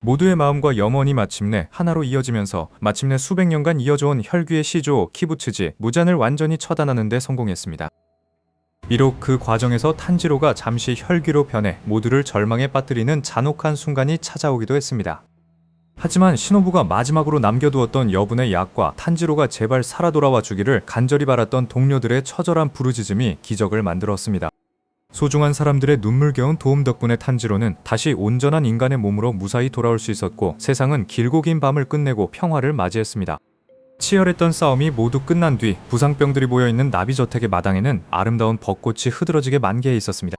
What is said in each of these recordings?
모두의 마음과 염원이 마침내 하나로 이어지면서 마침내 수백 년간 이어져온 혈귀의 시조 키부츠지 무잔을 완전히 처단하는 데 성공했습니다. 비록 그 과정에서 탄지로가 잠시 혈귀로 변해 모두를 절망에 빠뜨리는 잔혹한 순간이 찾아오기도 했습니다. 하지만 시노부가 마지막으로 남겨두었던 여분의 약과 탄지로가 제발 살아 돌아와 주기를 간절히 바랐던 동료들의 처절한 부르짖음이 기적을 만들었습니다. 소중한 사람들의 눈물겨운 도움 덕분에 탄지로는 다시 온전한 인간의 몸으로 무사히 돌아올 수 있었고 세상은 길고 긴 밤을 끝내고 평화를 맞이했습니다. 치열했던 싸움이 모두 끝난 뒤 부상병들이 모여있는 나비저택의 마당에는 아름다운 벚꽃이 흐드러지게 만개해 있었습니다.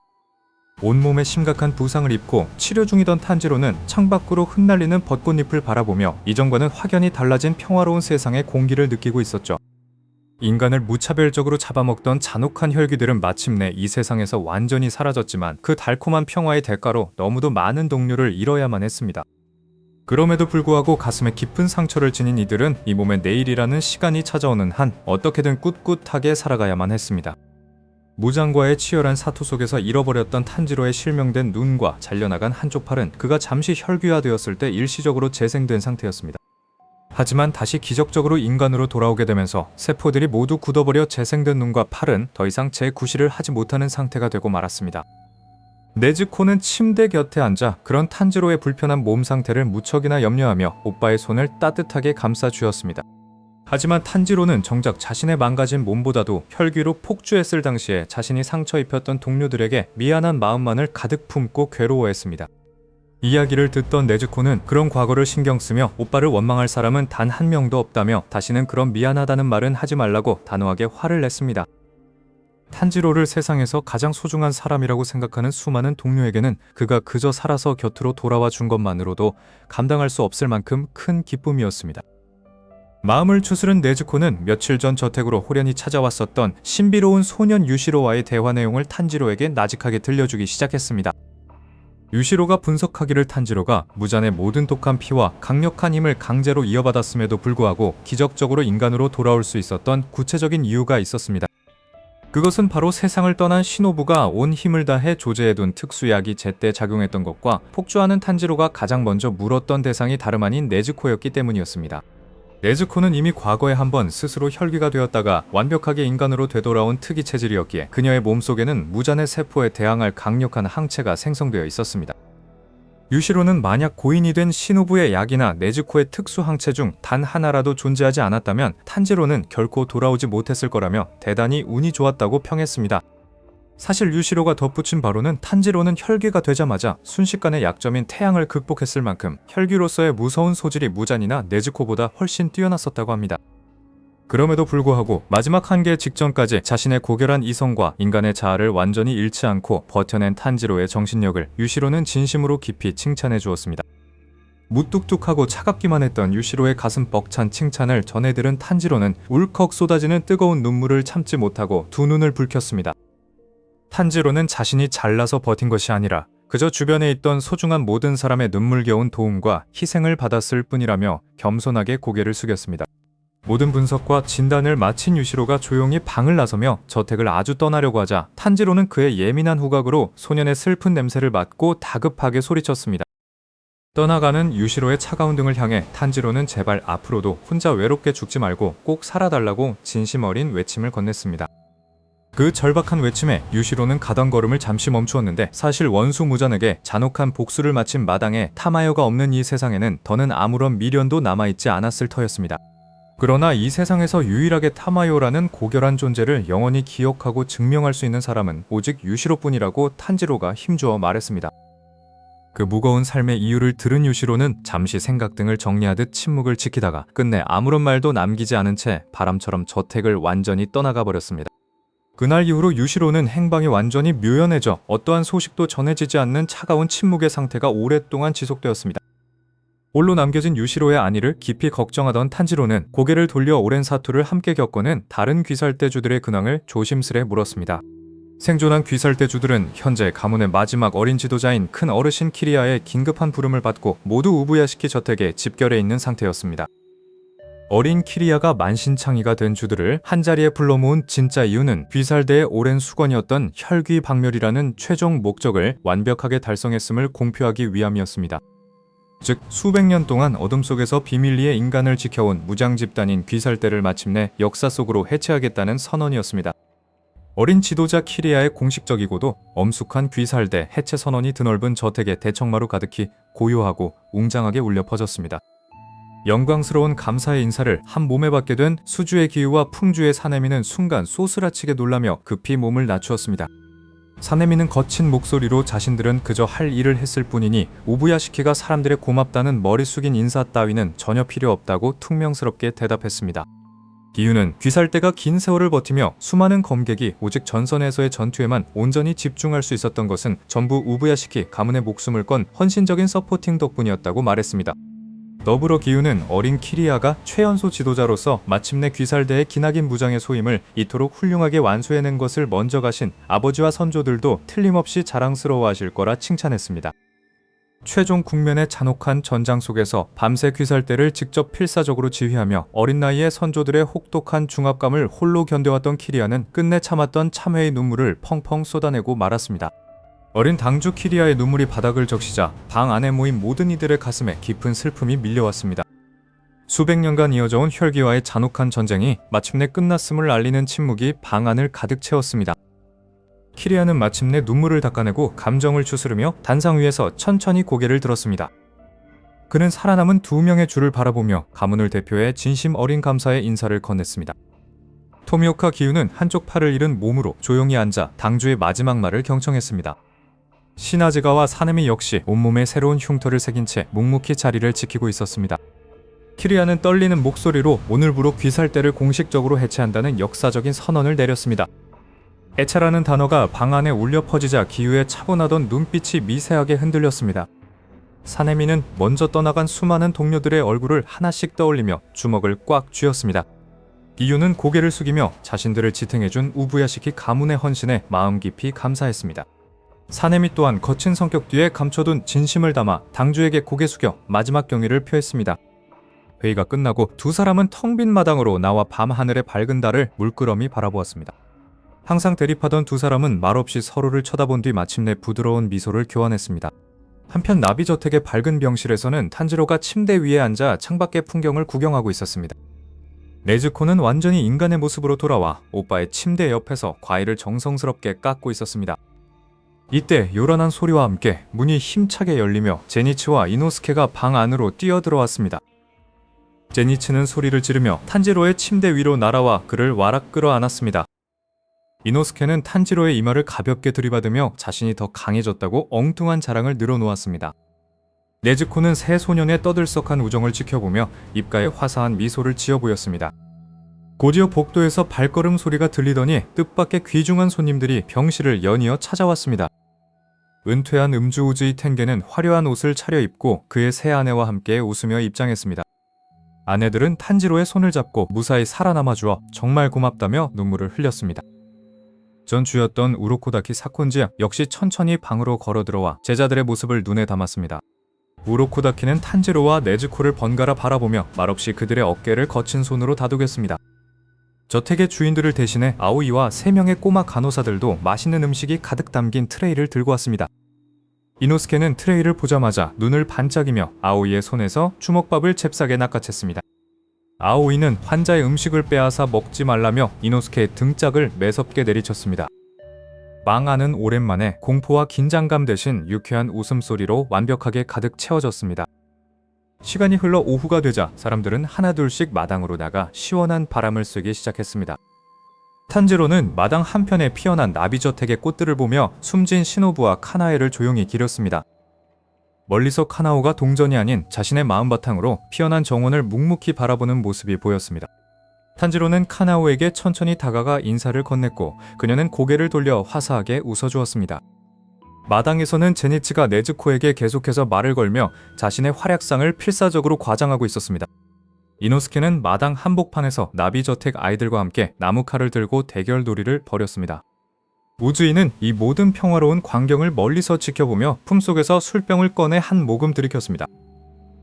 온몸에 심각한 부상을 입고 치료 중이던 탄지로는 창밖으로 흩날리는 벚꽃잎을 바라보며 이전과는 확연히 달라진 평화로운 세상의 공기를 느끼고 있었죠. 인간을 무차별적으로 잡아먹던 잔혹한 혈귀들은 마침내 이 세상에서 완전히 사라졌지만 그 달콤한 평화의 대가로 너무도 많은 동료를 잃어야만 했습니다. 그럼에도 불구하고 가슴에 깊은 상처를 지닌 이들은 이 몸의 내일이라는 시간이 찾아오는 한 어떻게든 꿋꿋하게 살아가야만 했습니다. 무장과의 치열한 사투 속에서 잃어버렸던 탄지로의 실명된 눈과 잘려나간 한쪽 팔은 그가 잠시 혈귀화되었을 때 일시적으로 재생된 상태였습니다. 하지만 다시 기적적으로 인간으로 돌아오게 되면서 세포들이 모두 굳어버려 재생된 눈과 팔은 더 이상 재구실을 하지 못하는 상태가 되고 말았습니다. 네즈코는 침대 곁에 앉아 그런 탄지로의 불편한 몸 상태를 무척이나 염려하며 오빠의 손을 따뜻하게 감싸 주었습니다. 하지만 탄지로는 정작 자신의 망가진 몸보다도 혈귀로 폭주했을 당시에 자신이 상처 입혔던 동료들에게 미안한 마음만을 가득 품고 괴로워했습니다. 이야기를 듣던 네즈코는 그런 과거를 신경 쓰며 오빠를 원망할 사람은 단 한 명도 없다며 다시는 그런 미안하다는 말은 하지 말라고 단호하게 화를 냈습니다. 탄지로를 세상에서 가장 소중한 사람이라고 생각하는 수많은 동료에게는 그가 그저 살아서 곁으로 돌아와 준 것만으로도 감당할 수 없을 만큼 큰 기쁨이었습니다. 마음을 추스른 네즈코는 며칠 전 저택으로 호련히 찾아왔었던 신비로운 소년 유시로와의 대화 내용을 탄지로에게 나직하게 들려주기 시작했습니다. 유시로가 분석하기를 탄지로가 무잔의 모든 독한 피와 강력한 힘을 강제로 이어받았음에도 불구하고 기적적으로 인간으로 돌아올 수 있었던 구체적인 이유가 있었습니다. 그것은 바로 세상을 떠난 시노부가 온 힘을 다해 조제해둔 특수약이 제때 작용했던 것과 폭주하는 탄지로가 가장 먼저 물었던 대상이 다름 아닌 네즈코였기 때문이었습니다. 네즈코는 이미 과거에 한번 스스로 혈귀가 되었다가 완벽하게 인간으로 되돌아온 특이 체질이었기에 그녀의 몸속에는 무잔의 세포에 대항할 강력한 항체가 생성되어 있었습니다. 유시로는 만약 고인이 된 시노부의 약이나 네즈코의 특수 항체 중 단 하나라도 존재하지 않았다면 탄지로는 결코 돌아오지 못했을 거라며 대단히 운이 좋았다고 평했습니다. 사실 유시로가 덧붙인 바로는 탄지로는 혈귀가 되자마자 순식간에 약점인 태양을 극복했을 만큼 혈귀로서의 무서운 소질이 무잔이나 네즈코보다 훨씬 뛰어났었다고 합니다. 그럼에도 불구하고 마지막 한계 직전까지 자신의 고결한 이성과 인간의 자아를 완전히 잃지 않고 버텨낸 탄지로의 정신력을 유시로는 진심으로 깊이 칭찬해 주었습니다. 무뚝뚝하고 차갑기만 했던 유시로의 가슴 벅찬 칭찬을 전해들은 탄지로는 울컥 쏟아지는 뜨거운 눈물을 참지 못하고 두 눈을 붉혔습니다. 탄지로는 자신이 잘나서 버틴 것이 아니라 그저 주변에 있던 소중한 모든 사람의 눈물겨운 도움과 희생을 받았을 뿐이라며 겸손하게 고개를 숙였습니다. 모든 분석과 진단을 마친 유시로가 조용히 방을 나서며 저택을 아주 떠나려고 하자 탄지로는 그의 예민한 후각으로 소년의 슬픈 냄새를 맡고 다급하게 소리쳤습니다. 떠나가는 유시로의 차가운 등을 향해 탄지로는 제발 앞으로도 혼자 외롭게 죽지 말고 꼭 살아달라고 진심 어린 외침을 건넸습니다. 그 절박한 외침에 유시로는 가던 걸음을 잠시 멈추었는데 사실 원수 무잔에게 잔혹한 복수를 마친 마당에 타마요가 없는 이 세상에는 더는 아무런 미련도 남아있지 않았을 터였습니다. 그러나 이 세상에서 유일하게 타마요라는 고결한 존재를 영원히 기억하고 증명할 수 있는 사람은 오직 유시로뿐이라고 탄지로가 힘주어 말했습니다. 그 무거운 삶의 이유를 들은 유시로는 잠시 생각 등을 정리하듯 침묵을 지키다가 끝내 아무런 말도 남기지 않은 채 바람처럼 저택을 완전히 떠나가 버렸습니다. 그날 이후로 유시로는 행방이 완전히 묘연해져 어떠한 소식도 전해지지 않는 차가운 침묵의 상태가 오랫동안 지속되었습니다. 홀로 남겨진 유시로의 안위를 깊이 걱정하던 탄지로는 고개를 돌려 오랜 사투를 함께 겪어낸 다른 귀살대주들의 근황을 조심스레 물었습니다. 생존한 귀살대주들은 현재 가문의 마지막 어린 지도자인 큰 어르신 키리아의 긴급한 부름을 받고 모두 우부야시키 저택에 집결해 있는 상태였습니다. 어린 키리아가 만신창이가 된 주들을 한자리에 불러 모은 진짜 이유는 귀살대의 오랜 수건이었던 혈귀박멸이라는 최종 목적을 완벽하게 달성했음을 공표하기 위함이었습니다. 즉 수백 년 동안 어둠 속에서 비밀리에 인간을 지켜온 무장 집단인 귀살대를 마침내 역사 속으로 해체하겠다는 선언이었습니다. 어린 지도자 키리아의 공식적이고도 엄숙한 귀살대 해체 선언이 드넓은 저택의 대청마루 가득히 고요하고 웅장하게 울려 퍼졌습니다. 영광스러운 감사의 인사를 한 몸에 받게 된 수주의 기우와 풍주의 사내미는 순간 쏘스라치게 놀라며 급히 몸을 낮추었습니다. 사내미는 거친 목소리로 자신들은 그저 할 일을 했을 뿐이니 오부야시키가 사람들의 고맙다는 머리 숙인 인사 따위는 전혀 필요 없다고 퉁명스럽게 대답했습니다. 기우는 귀살대가 긴 세월을 버티며 수많은 검객이 오직 전선에서의 전투에만 온전히 집중할 수 있었던 것은 전부 우부야시키 가문의 목숨을 건 헌신적인 서포팅 덕분이었다고 말했습니다. 더불어 기우는 어린 키리아가 최연소 지도자로서 마침내 귀살대의 기나긴 무장의 소임을 이토록 훌륭하게 완수해낸 것을 먼저 가신 아버지와 선조들도 틀림없이 자랑스러워하실 거라 칭찬했습니다. 최종 국면의 잔혹한 전장 속에서 밤새 귀살대를 직접 필사적으로 지휘하며 어린 나이에 선조들의 혹독한 중압감을 홀로 견뎌왔던 키리아는 끝내 참았던 참회의 눈물을 펑펑 쏟아내고 말았습니다. 어린 당주 키리아의 눈물이 바닥을 적시자 방 안에 모인 모든 이들의 가슴에 깊은 슬픔이 밀려왔습니다. 수백 년간 이어져온 혈기와의 잔혹한 전쟁이 마침내 끝났음을 알리는 침묵이 방 안을 가득 채웠습니다. 키리아는 마침내 눈물을 닦아내고 감정을 추스르며 단상 위에서 천천히 고개를 들었습니다. 그는 살아남은 두 명의 주를 바라보며 가문을 대표해 진심 어린 감사의 인사를 건넸습니다. 토미오카 기우는 한쪽 팔을 잃은 몸으로 조용히 앉아 당주의 마지막 말을 경청했습니다. 시나즈가와 사내미 역시 온몸에 새로운 흉터를 새긴 채 묵묵히 자리를 지키고 있었습니다. 키리아는 떨리는 목소리로 오늘부로 귀살대를 공식적으로 해체한다는 역사적인 선언을 내렸습니다. 해체라는 단어가 방 안에 울려 퍼지자 기우의 차분하던 눈빛이 미세하게 흔들렸습니다. 사내미는 먼저 떠나간 수많은 동료들의 얼굴을 하나씩 떠올리며 주먹을 꽉 쥐었습니다. 기우는 고개를 숙이며 자신들을 지탱해준 우부야시키 가문의 헌신에 마음 깊이 감사했습니다. 사내미 또한 거친 성격 뒤에 감춰둔 진심을 담아 당주에게 고개 숙여 마지막 경의를 표했습니다. 회의가 끝나고 두 사람은 텅 빈 마당으로 나와 밤하늘의 밝은 달을 물끄러미 바라보았습니다. 항상 대립하던 두 사람은 말없이 서로를 쳐다본 뒤 마침내 부드러운 미소를 교환했습니다. 한편 나비저택의 밝은 병실에서는 탄지로가 침대 위에 앉아 창밖의 풍경을 구경하고 있었습니다. 네즈코는 완전히 인간의 모습으로 돌아와 오빠의 침대 옆에서 과일을 정성스럽게 깎고 있었습니다. 이때 요란한 소리와 함께 문이 힘차게 열리며 제니츠와 이노스케가 방 안으로 뛰어들어왔습니다. 제니츠는 소리를 지르며 탄지로의 침대 위로 날아와 그를 와락 끌어안았습니다. 이노스케는 탄지로의 이마를 가볍게 들이받으며 자신이 더 강해졌다고 엉뚱한 자랑을 늘어놓았습니다. 네즈코는 새 소년의 떠들썩한 우정을 지켜보며 입가에 화사한 미소를 지어 보였습니다. 곧이어 복도에서 발걸음 소리가 들리더니 뜻밖의 귀중한 손님들이 병실을 연이어 찾아왔습니다. 은퇴한 음주우즈의 텐게는 화려한 옷을 차려입고 그의 새 아내와 함께 웃으며 입장했습니다. 아내들은 탄지로의 손을 잡고 무사히 살아남아 주어 정말 고맙다며 눈물을 흘렸습니다. 전 주였던 우로코다키 사콘지 역시 천천히 방으로 걸어 들어와 제자들의 모습을 눈에 담았습니다. 우로코다키는 탄지로와 네즈코를 번갈아 바라보며 말없이 그들의 어깨를 거친 손으로 다독였습니다. 저택의 주인들을 대신해 아오이와 3명의 꼬마 간호사들도 맛있는 음식이 가득 담긴 트레이를 들고 왔습니다. 이노스케는 트레이를 보자마자 눈을 반짝이며 아오이의 손에서 주먹밥을 잽싸게 낚아챘습니다. 아오이는 환자의 음식을 빼앗아 먹지 말라며 이노스케의 등짝을 매섭게 내리쳤습니다. 방 안은 오랜만에 공포와 긴장감 대신 유쾌한 웃음소리로 완벽하게 가득 채워졌습니다. 시간이 흘러 오후가 되자 사람들은 하나둘씩 마당으로 나가 시원한 바람을 쐬기 시작했습니다. 탄지로는 마당 한편에 피어난 나비저택의 꽃들을 보며 숨진 시노부와 카나에를 조용히 기렸습니다. 멀리서 카나오가 동전이 아닌 자신의 마음바탕으로 피어난 정원을 묵묵히 바라보는 모습이 보였습니다. 탄지로는 카나오에게 천천히 다가가 인사를 건넸고 그녀는 고개를 돌려 화사하게 웃어주었습니다. 마당에서는 제니츠가 네즈코에게 계속해서 말을 걸며 자신의 활약상을 필사적으로 과장하고 있었습니다. 이노스케는 마당 한복판에서 나비저택 아이들과 함께 나무칼을 들고 대결놀이를 벌였습니다. 우즈이는 이 모든 평화로운 광경을 멀리서 지켜보며 품속에서 술병을 꺼내 한 모금 들이켰습니다.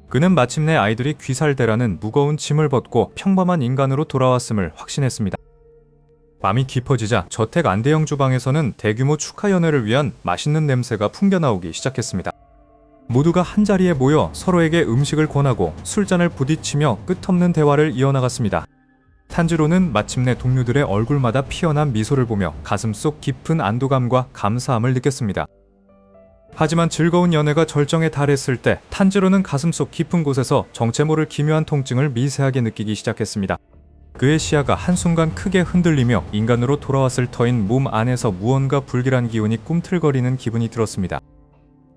그는 마침내 아이들이 귀살대라는 무거운 짐을 벗고 평범한 인간으로 돌아왔음을 확신했습니다. 밤이 깊어지자 저택 안대형 주방에서는 대규모 축하 연회를 위한 맛있는 냄새가 풍겨나오기 시작했습니다. 모두가 한자리에 모여 서로에게 음식을 권하고 술잔을 부딪히며 끝없는 대화를 이어나갔습니다. 탄지로는 마침내 동료들의 얼굴마다 피어난 미소를 보며 가슴속 깊은 안도감과 감사함을 느꼈습니다. 하지만 즐거운 연애가 절정에 달했을 때 탄지로는 가슴속 깊은 곳에서 정체 모를 기묘한 통증을 미세하게 느끼기 시작했습니다. 그의 시야가 한순간 크게 흔들리며 인간으로 돌아왔을 터인 몸 안에서 무언가 불길한 기운이 꿈틀거리는 기분이 들었습니다.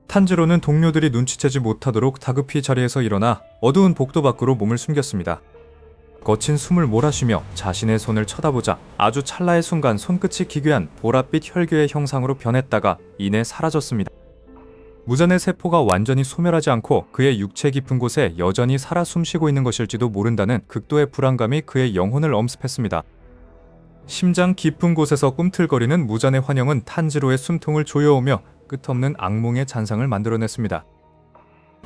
탄지로는 동료들이 눈치채지 못하도록 다급히 자리에서 일어나 어두운 복도 밖으로 몸을 숨겼습니다. 거친 숨을 몰아쉬며 자신의 손을 쳐다보자 아주 찰나의 순간 손끝이 기괴한 보랏빛 혈귀의 형상으로 변했다가 이내 사라졌습니다. 무잔의 세포가 완전히 소멸하지 않고 그의 육체 깊은 곳에 여전히 살아 숨쉬고 있는 것일지도 모른다는 극도의 불안감이 그의 영혼을 엄습했습니다. 심장 깊은 곳에서 꿈틀거리는 무잔의 환영은 탄지로의 숨통을 조여오며 끝없는 악몽의 잔상을 만들어냈습니다.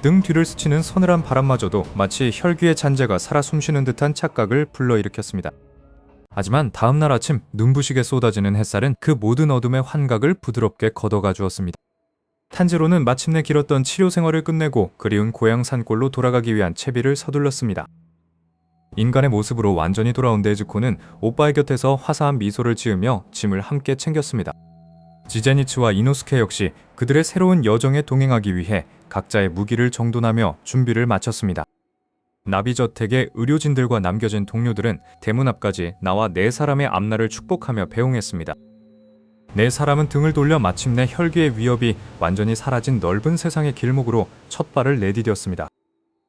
등 뒤를 스치는 서늘한 바람마저도 마치 혈귀의 잔재가 살아 숨쉬는 듯한 착각을 불러일으켰습니다. 하지만 다음날 아침 눈부시게 쏟아지는 햇살은 그 모든 어둠의 환각을 부드럽게 걷어가 주었습니다. 탄지로는 마침내 길었던 치료 생활을 끝내고 그리운 고향 산골로 돌아가기 위한 채비를 서둘렀습니다. 인간의 모습으로 완전히 돌아온 네즈코는 오빠의 곁에서 화사한 미소를 지으며 짐을 함께 챙겼습니다. 지제니츠와 이노스케 역시 그들의 새로운 여정에 동행하기 위해 각자의 무기를 정돈하며 준비를 마쳤습니다. 나비저택의 의료진들과 남겨진 동료들은 대문 앞까지 나와 4사람의 앞날을 축복하며 배웅했습니다. 4사람은 등을 돌려 마침내 혈귀의 위협이 완전히 사라진 넓은 세상의 길목으로 첫 발을 내디뎠습니다.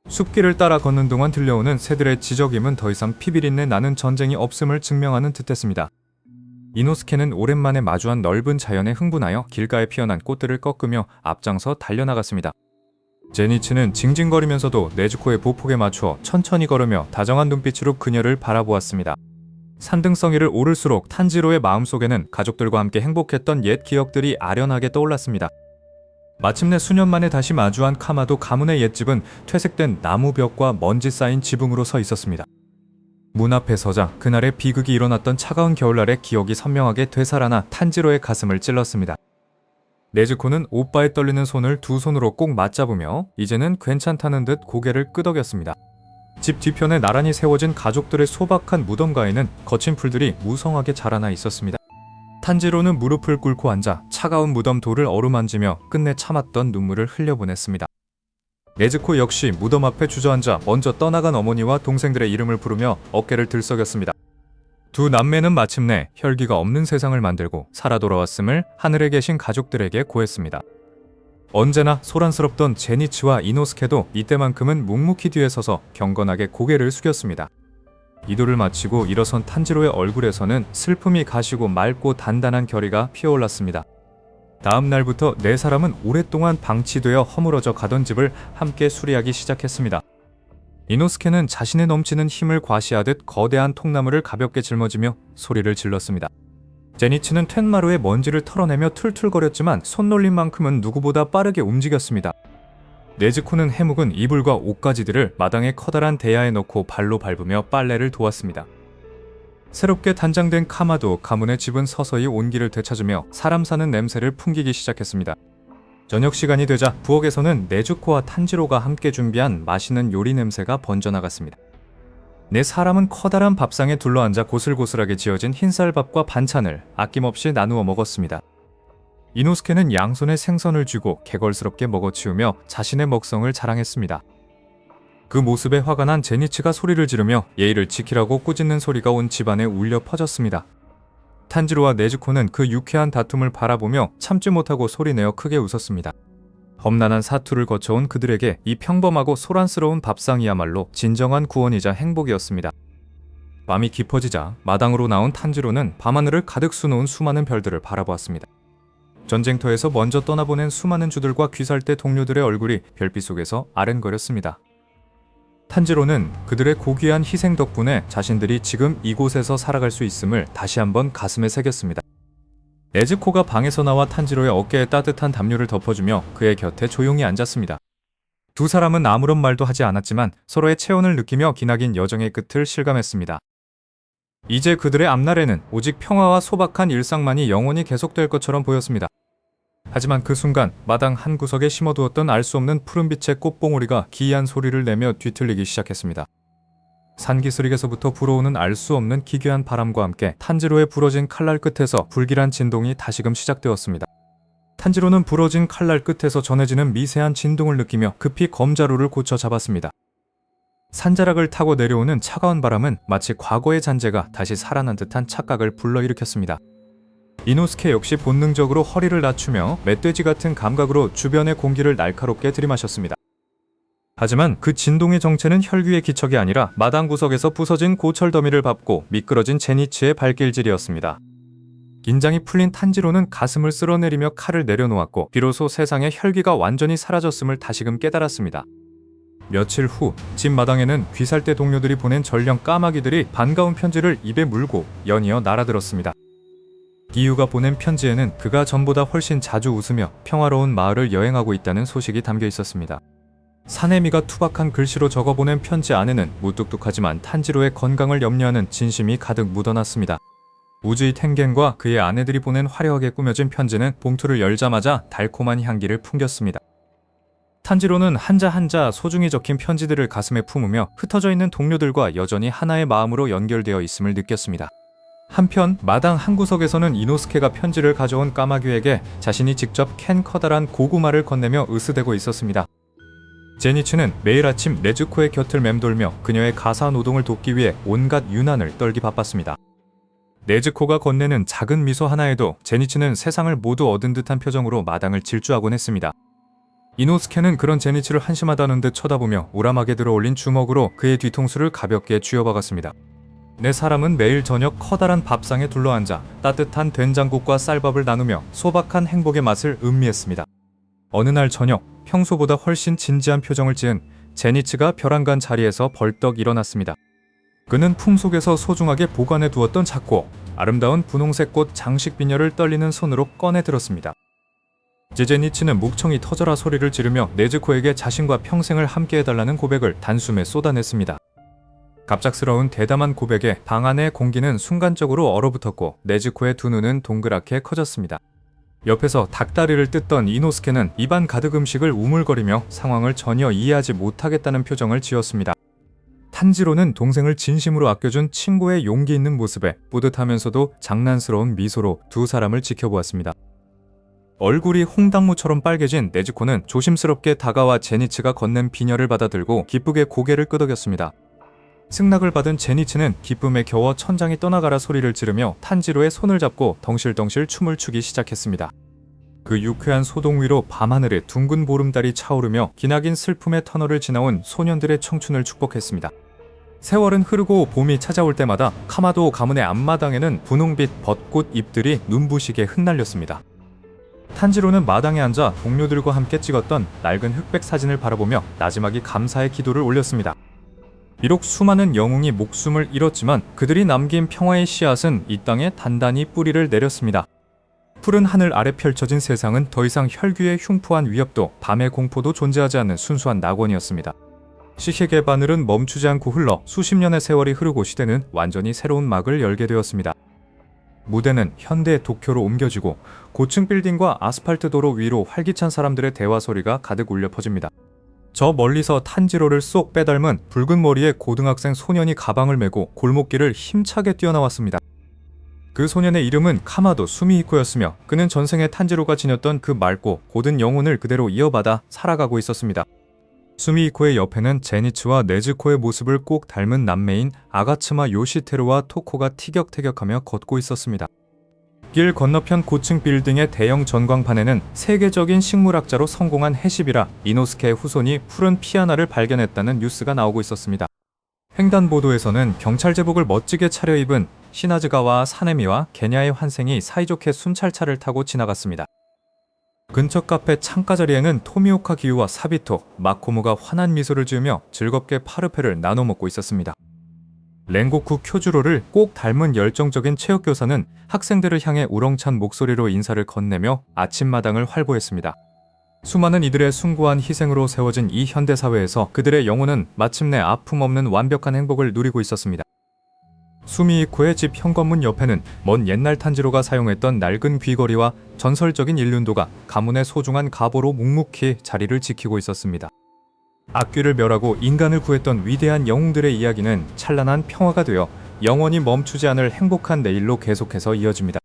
숲길을 따라 걷는 동안 들려오는 새들의 지저귐은 더 이상 피비린내 나는 전쟁이 없음을 증명하는 듯했습니다. 이노스케는 오랜만에 마주한 넓은 자연에 흥분하여 길가에 피어난 꽃들을 꺾으며 앞장서 달려나갔습니다. 제니츠는 징징거리면서도 네즈코의 보폭에 맞추어 천천히 걸으며 다정한 눈빛으로 그녀를 바라보았습니다. 산등성이를 오를수록 탄지로의 마음속에는 가족들과 함께 행복했던 옛 기억들이 아련하게 떠올랐습니다. 마침내 수년 만에 다시 마주한 카마도 가문의 옛집은 퇴색된 나무벽과 먼지 쌓인 지붕으로 서 있었습니다. 문 앞에 서자 그날의 비극이 일어났던 차가운 겨울날의 기억이 선명하게 되살아나 탄지로의 가슴을 찔렀습니다. 네즈코는 오빠의 떨리는 손을 두 손으로 꼭 맞잡으며 이제는 괜찮다는 듯 고개를 끄덕였습니다. 집 뒤편에 나란히 세워진 가족들의 소박한 무덤가에는 거친 풀들이 무성하게 자라나 있었습니다. 탄지로는 무릎을 꿇고 앉아 차가운 무덤 돌을 어루만지며 끝내 참았던 눈물을 흘려보냈습니다. 네즈코 역시 무덤 앞에 주저앉아 먼저 떠나간 어머니와 동생들의 이름을 부르며 어깨를 들썩였습니다. 두 남매는 마침내 혈기가 없는 세상을 만들고 살아 돌아왔음을 하늘에 계신 가족들에게 고했습니다. 언제나 소란스럽던 제니츠와 이노스케도 이때만큼은 묵묵히 뒤에 서서 경건하게 고개를 숙였습니다. 이도를 마치고 일어선 탄지로의 얼굴에서는 슬픔이 가시고 맑고 단단한 결의가 피어올랐습니다. 다음 날부터 4사람은 오랫동안 방치되어 허물어져 가던 집을 함께 수리하기 시작했습니다. 이노스케는 자신의 넘치는 힘을 과시하듯 거대한 통나무를 가볍게 짊어지며 소리를 질렀습니다. 제니츠는 툇마루의 먼지를 털어내며 툴툴거렸지만 손놀림만큼은 누구보다 빠르게 움직였습니다. 네즈코는 해묵은 이불과 옷가지들을 마당의 커다란 대야에 넣고 발로 밟으며 빨래를 도왔습니다. 새롭게 단장된 카마도 가문의 집은 서서히 온기를 되찾으며 사람 사는 냄새를 풍기기 시작했습니다. 저녁 시간이 되자 부엌에서는 네즈코와 탄지로가 함께 준비한 맛있는 요리 냄새가 번져나갔습니다. 4사람은 커다란 밥상에 둘러앉아 고슬고슬하게 지어진 흰쌀밥과 반찬을 아낌없이 나누어 먹었습니다. 이노스케는 양손에 생선을 쥐고 개걸스럽게 먹어치우며 자신의 먹성을 자랑했습니다. 그 모습에 화가 난 제니츠가 소리를 지르며 예의를 지키라고 꾸짖는 소리가 온 집안에 울려 퍼졌습니다. 탄지로와 네즈코는 그 유쾌한 다툼을 바라보며 참지 못하고 소리내어 크게 웃었습니다. 험난한 사투를 거쳐온 그들에게 이 평범하고 소란스러운 밥상이야말로 진정한 구원이자 행복이었습니다. 밤이 깊어지자 마당으로 나온 탄지로는 밤하늘을 가득 수놓은 수많은 별들을 바라보았습니다. 전쟁터에서 먼저 떠나보낸 수많은 주들과 귀살대 동료들의 얼굴이 별빛 속에서 아른거렸습니다. 탄지로는 그들의 고귀한 희생 덕분에 자신들이 지금 이곳에서 살아갈 수 있음을 다시 한번 가슴에 새겼습니다. 네즈코가 방에서 나와 탄지로의 어깨에 따뜻한 담요를 덮어주며 그의 곁에 조용히 앉았습니다. 두 사람은 아무런 말도 하지 않았지만 서로의 체온을 느끼며 기나긴 여정의 끝을 실감했습니다. 이제 그들의 앞날에는 오직 평화와 소박한 일상만이 영원히 계속될 것처럼 보였습니다. 하지만 그 순간 마당 한 구석에 심어두었던 알 수 없는 푸른빛의 꽃봉오리가 기이한 소리를 내며 뒤틀리기 시작했습니다. 산기슭에서부터 불어오는 알 수 없는 기괴한 바람과 함께 탄지로의 부러진 칼날 끝에서 불길한 진동이 다시금 시작되었습니다. 탄지로는 부러진 칼날 끝에서 전해지는 미세한 진동을 느끼며 급히 검자루를 고쳐 잡았습니다. 산자락을 타고 내려오는 차가운 바람은 마치 과거의 잔재가 다시 살아난 듯한 착각을 불러일으켰습니다. 이노스케 역시 본능적으로 허리를 낮추며 멧돼지 같은 감각으로 주변의 공기를 날카롭게 들이마셨습니다. 하지만 그 진동의 정체는 혈귀의 기척이 아니라 마당 구석에서 부서진 고철 더미를 밟고 미끄러진 제니츠의 발길질이었습니다. 긴장이 풀린 탄지로는 가슴을 쓸어내리며 칼을 내려놓았고 비로소 세상에 혈귀가 완전히 사라졌음을 다시금 깨달았습니다. 며칠 후 집 마당에는 귀살대 동료들이 보낸 전령 까마귀들이 반가운 편지를 입에 물고 연이어 날아들었습니다. 기유가 보낸 편지에는 그가 전보다 훨씬 자주 웃으며 평화로운 마을을 여행하고 있다는 소식이 담겨 있었습니다. 사내미가 투박한 글씨로 적어보낸 편지 안에는 무뚝뚝하지만 탄지로의 건강을 염려하는 진심이 가득 묻어났습니다. 우즈이 텐겐과 그의 아내들이 보낸 화려하게 꾸며진 편지는 봉투를 열자마자 달콤한 향기를 풍겼습니다. 탄지로는 한자 한자 소중히 적힌 편지들을 가슴에 품으며 흩어져 있는 동료들과 여전히 하나의 마음으로 연결되어 있음을 느꼈습니다. 한편 마당 한 구석에서는 이노스케가 편지를 가져온 까마귀에게 자신이 직접 캔 커다란 고구마를 건네며 으스대고 있었습니다. 제니츠는 매일 아침 네즈코의 곁을 맴돌며 그녀의 가사 노동을 돕기 위해 온갖 유난을 떨기 바빴습니다. 네즈코가 건네는 작은 미소 하나에도 제니츠는 세상을 모두 얻은 듯한 표정으로 마당을 질주하곤 했습니다. 이노스케는 그런 제니츠를 한심하다는 듯 쳐다보며 우람하게 들어올린 주먹으로 그의 뒤통수를 가볍게 쥐어박았습니다. 내 사람은 매일 저녁 커다란 밥상에 둘러앉아 따뜻한 된장국과 쌀밥을 나누며 소박한 행복의 맛을 음미했습니다. 어느 날 저녁, 평소보다 훨씬 진지한 표정을 지은 제니츠가 벼랑간 자리에서 벌떡 일어났습니다. 그는 품속에서 소중하게 보관해 두었던 작고 아름다운 분홍색 꽃 장식 비녀를 떨리는 손으로 꺼내 들었습니다. 제니츠는 묵청이 터져라 소리를 지르며 네즈코에게 자신과 평생을 함께해달라는 고백을 단숨에 쏟아냈습니다. 갑작스러운 대담한 고백에 방 안의 공기는 순간적으로 얼어붙었고 네즈코의 두 눈은 동그랗게 커졌습니다. 옆에서 닭다리를 뜯던 이노스케는 입안 가득 음식을 우물거리며 상황을 전혀 이해하지 못하겠다는 표정을 지었습니다. 탄지로는 동생을 진심으로 아껴준 친구의 용기 있는 모습에 뿌듯하면서도 장난스러운 미소로 두 사람을 지켜보았습니다. 얼굴이 홍당무처럼 빨개진 네즈코는 조심스럽게 다가와 제니츠가 건넨 비녀를 받아들고 기쁘게 고개를 끄덕였습니다. 승낙을 받은 제니츠는 기쁨에 겨워 천장이 떠나가라 소리를 지르며 탄지로의 손을 잡고 덩실덩실 춤을 추기 시작했습니다. 그 유쾌한 소동 위로 밤하늘에 둥근 보름달이 차오르며 기나긴 슬픔의 터널을 지나온 소년들의 청춘을 축복했습니다. 세월은 흐르고 봄이 찾아올 때마다 카마도 가문의 앞마당에는 분홍빛 벚꽃 잎들이 눈부시게 흩날렸습니다. 탄지로는 마당에 앉아 동료들과 함께 찍었던 낡은 흑백 사진을 바라보며 나지막이 감사의 기도를 올렸습니다. 비록 수많은 영웅이 목숨을 잃었지만 그들이 남긴 평화의 씨앗은 이 땅에 단단히 뿌리를 내렸습니다. 푸른 하늘 아래 펼쳐진 세상은 더 이상 혈귀의 흉포한 위협도 밤의 공포도 존재하지 않는 순수한 낙원이었습니다. 시핵의 바늘은 멈추지 않고 흘러 수십 년의 세월이 흐르고 시대는 완전히 새로운 막을 열게 되었습니다. 무대는 현대 도쿄로 옮겨지고 고층 빌딩과 아스팔트 도로 위로 활기찬 사람들의 대화 소리가 가득 울려 퍼집니다. 저 멀리서 탄지로를 쏙 빼닮은 붉은 머리의 고등학생 소년이 가방을 메고 골목길을 힘차게 뛰어나왔습니다. 그 소년의 이름은 카마도 수미히코였으며 그는 전생에 탄지로가 지녔던 그 맑고 고든 영혼을 그대로 이어받아 살아가고 있었습니다. 수미히코의 옆에는 제니츠와 네즈코의 모습을 꼭 닮은 남매인 아가츠마 요시테루와 토코가 티격태격하며 걷고 있었습니다. 길 건너편 고층 빌딩의 대형 전광판에는 세계적인 식물학자로 성공한 해시비라 이노스케의 후손이 푸른 피아나를 발견했다는 뉴스가 나오고 있었습니다. 횡단보도에서는 경찰 제복을 멋지게 차려입은 시나즈가와 사네미와 게냐의 환생이 사이좋게 순찰차를 타고 지나갔습니다. 근처 카페 창가 자리에는 토미오카 기우와 사비토, 마코모가 환한 미소를 지으며 즐겁게 파르페를 나눠 먹고 있었습니다. 렌고쿠 쿄주로를 꼭 닮은 열정적인 체육교사는 학생들을 향해 우렁찬 목소리로 인사를 건네며 아침마당을 활보했습니다. 수많은 이들의 숭고한 희생으로 세워진 이 현대사회에서 그들의 영혼은 마침내 아픔 없는 완벽한 행복을 누리고 있었습니다. 수미이코의 집 현관문 옆에는 먼 옛날 탄지로가 사용했던 낡은 귀걸이와 전설적인 일륜도가 가문의 소중한 갑오로 묵묵히 자리를 지키고 있었습니다. 악귀를 멸하고 인간을 구했던 위대한 영웅들의 이야기는 찬란한 평화가 되어 영원히 멈추지 않을 행복한 내일로 계속해서 이어집니다.